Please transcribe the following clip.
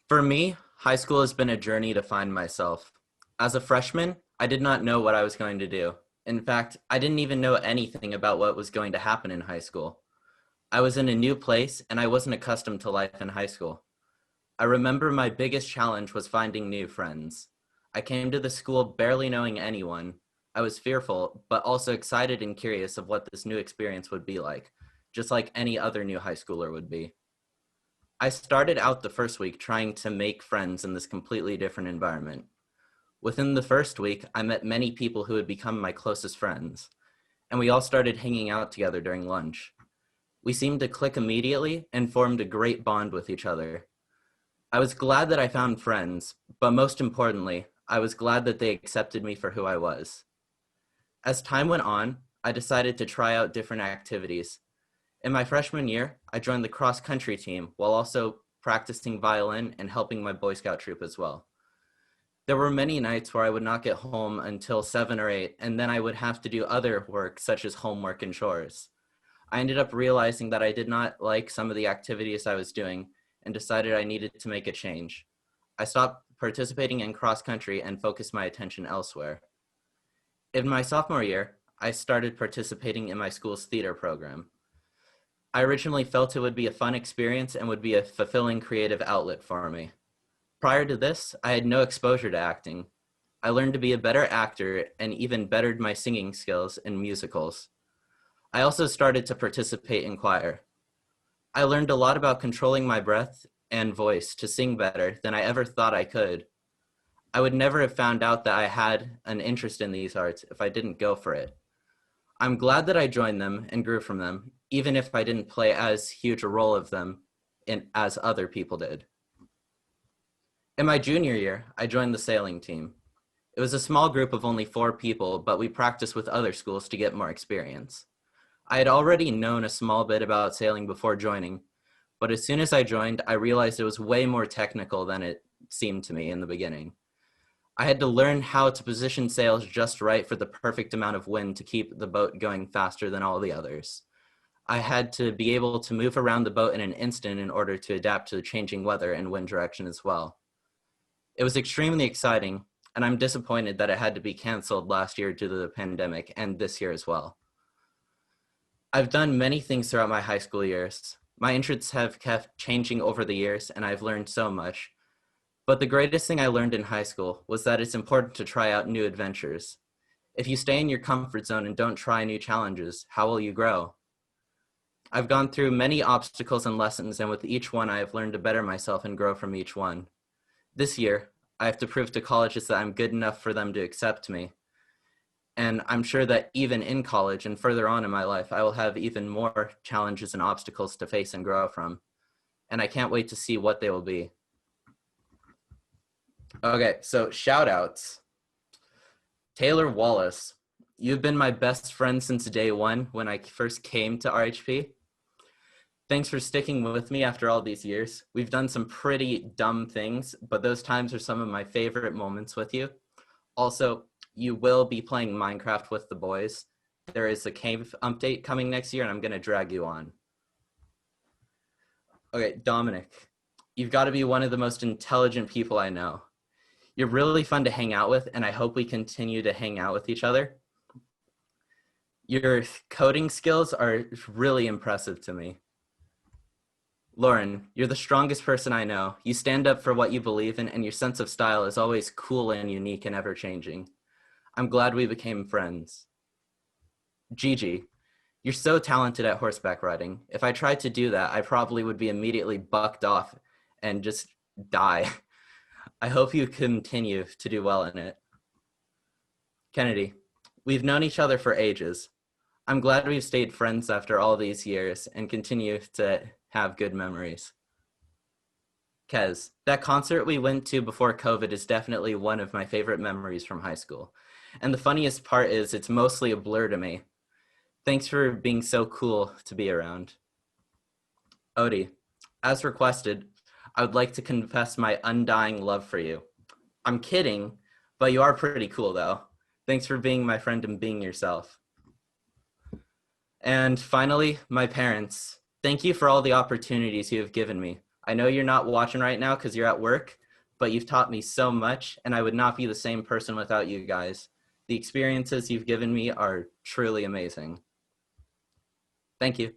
For me, high school has been a journey to find myself. As a freshman, I did not know what I was going to do. In fact, I didn't even know anything about what was going to happen in high school. I was in a new place and I wasn't accustomed to life in high school. I remember my biggest challenge was finding new friends. I came to the school barely knowing anyone. I was fearful, but also excited and curious of what this new experience would be like, just like any other new high schooler would be. I started out the first week trying to make friends in this completely different environment. Within the first week, I met many people who had become my closest friends, and we all started hanging out together during lunch. We seemed to click immediately and formed a great bond with each other. I was glad that I found friends, but most importantly, I was glad that they accepted me for who I was. As time went on, I decided to try out different activities. In my freshman year, I joined the cross country team while also practicing violin and helping my Boy Scout troop as well. There were many nights where I would not get home until 7 or 8, and then I would have to do other work such as homework and chores. I ended up realizing that I did not like some of the activities I was doing and decided I needed to make a change. I stopped participating in cross country and focused my attention elsewhere. In my sophomore year, I started participating in my school's theater program. I originally felt it would be a fun experience and would be a fulfilling creative outlet for me. Prior to this, I had no exposure to acting. I learned to be a better actor and even bettered my singing skills in musicals. I also started to participate in choir. I learned a lot about controlling my breath and voice to sing better than I ever thought I could. I would never have found out that I had an interest in these arts if I didn't go for it. I'm glad that I joined them and grew from them, even if I didn't play as huge a role of them as other people did. In my junior year, I joined the sailing team. It was a small group of only 4 people, but we practiced with other schools to get more experience. I had already known a small bit about sailing before joining, but as soon as I joined, I realized it was way more technical than it seemed to me in the beginning. I had to learn how to position sails just right for the perfect amount of wind to keep the boat going faster than all the others. I had to be able to move around the boat in an instant in order to adapt to the changing weather and wind direction as well. It was extremely exciting, and I'm disappointed that it had to be canceled last year due to the pandemic and this year as well. I've done many things throughout my high school years. My interests have kept changing over the years, and I've learned so much. But the greatest thing I learned in high school was that it's important to try out new adventures. If you stay in your comfort zone and don't try new challenges, how will you grow? I've gone through many obstacles and lessons, and with each one I have learned to better myself and grow from each one. This year, I have to prove to colleges that I'm good enough for them to accept me. And I'm sure that even in college and further on in my life, I will have even more challenges and obstacles to face and grow from. And I can't wait to see what they will be. Okay, so shout outs. Taylor Wallace, you've been my best friend since day one when I first came to RHP. Thanks for sticking with me after all these years. We've done some pretty dumb things, but those times are some of my favorite moments with you. Also, you will be playing Minecraft with the boys. There is a cave update coming next year, and I'm going to drag you on. Okay, Dominic, you've got to be one of the most intelligent people I know. You're really fun to hang out with, and I hope we continue to hang out with each other. Your coding skills are really impressive to me. Lauren, you're the strongest person I know. You stand up for what you believe in, and your sense of style is always cool and unique and ever-changing. I'm glad we became friends. Gigi, you're so talented at horseback riding. If I tried to do that, I probably would be immediately bucked off and just die. I hope you continue to do well in it. Kennedy, we've known each other for ages. I'm glad we've stayed friends after all these years and continue to have good memories. Kez, that concert we went to before COVID is definitely one of my favorite memories from high school. And the funniest part is it's mostly a blur to me. Thanks for being so cool to be around. Odie, as requested, I would like to confess my undying love for you. I'm kidding, but you are pretty cool though. Thanks for being my friend and being yourself. And finally, my parents. Thank you for all the opportunities you have given me. I know you're not watching right now because you're at work, but you've taught me so much, and I would not be the same person without you guys. The experiences you've given me are truly amazing. Thank you.